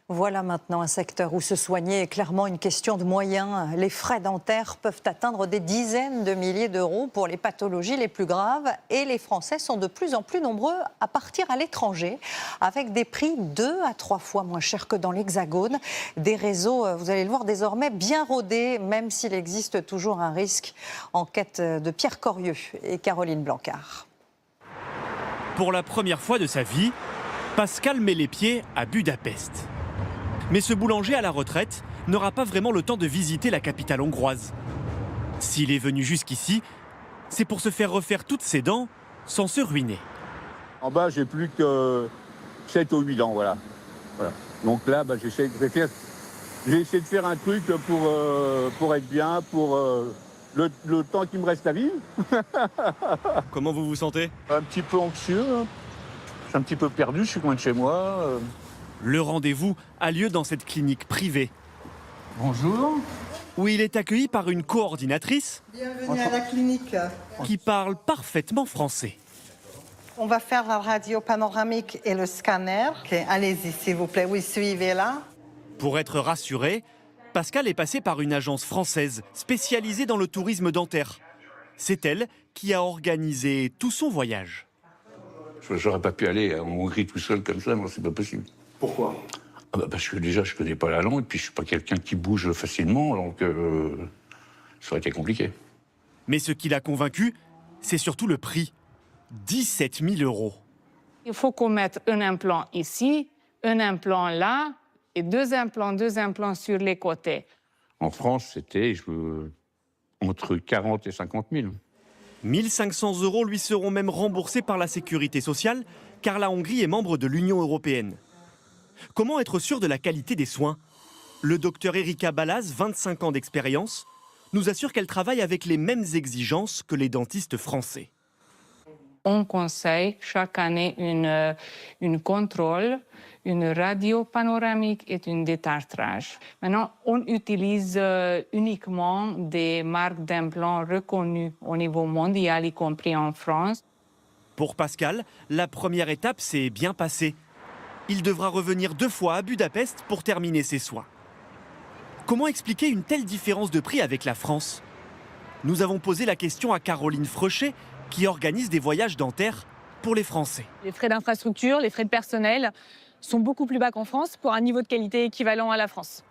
Voilà maintenant un secteur où se soigner est clairement une question de moyens. Les frais dentaires peuvent atteindre des dizaines de milliers d'euros pour les pathologies les plus graves et les Français sont de plus en plus nombreux à partir à l'étranger avec des prix 2 à 3 fois moins chers que dans l'Hexagone. Des réseaux, vous allez le voir, désormais bien rodés, même s'il existe toujours un risque. Enquête de Pierre Corieux et Caroline Blancard. Pour la première fois de sa vie, Pascal met les pieds à Budapest. Mais ce boulanger à la retraite n'aura pas vraiment le temps de visiter la capitale hongroise. S'il est venu jusqu'ici, c'est pour se faire refaire toutes ses dents sans se ruiner. En bas, j'ai plus que 7 ou 8 dents, voilà. Donc là, j'ai essayé de faire un truc pour être bien, pour le temps qui me reste à vivre. Comment vous vous sentez? Un petit peu anxieux, hein. Je suis un petit peu perdu, je suis loin de chez moi. Le rendez-vous a lieu dans cette clinique privée. Bonjour. Où il est accueilli par une coordinatrice. Bienvenue à la clinique. Qui parle parfaitement français. On va faire la radio panoramique et le scanner. Okay, allez-y, s'il vous plaît. Oui, suivez là. Pour être rassuré, Pascal est passé par une agence française spécialisée dans le tourisme dentaire. C'est elle qui a organisé tout son voyage. J'aurais pas pu aller en Hongrie tout seul comme ça, moi c'est pas possible. Pourquoi? Parce que déjà je connais pas la langue, et puis je suis pas quelqu'un qui bouge facilement, donc ça aurait été compliqué. Mais ce qui l'a convaincu, c'est surtout le prix. 17 000 euros. Il faut qu'on mette un implant ici, un implant là, et deux implants sur les côtés. En France, c'était entre 40 et 50 000. 1 500 euros lui seront même remboursés par la sécurité sociale, car la Hongrie est membre de l'Union européenne. Comment être sûr de la qualité des soins? Le docteur Erika Balaz, 25 ans d'expérience, nous assure qu'elle travaille avec les mêmes exigences que les dentistes français. On conseille chaque année une contrôle, une radio panoramique et un détartrage. Maintenant, on utilise uniquement des marques d'implants reconnues au niveau mondial, y compris en France. Pour Pascal, la première étape s'est bien passée. Il devra revenir 2 fois à Budapest pour terminer ses soins. Comment expliquer une telle différence de prix avec la France? Nous avons posé la question à Caroline Frechet, qui organise des voyages dentaires pour les Français. Les frais d'infrastructure, les frais de personnel sont beaucoup plus bas qu'en France pour un niveau de qualité équivalent à la France.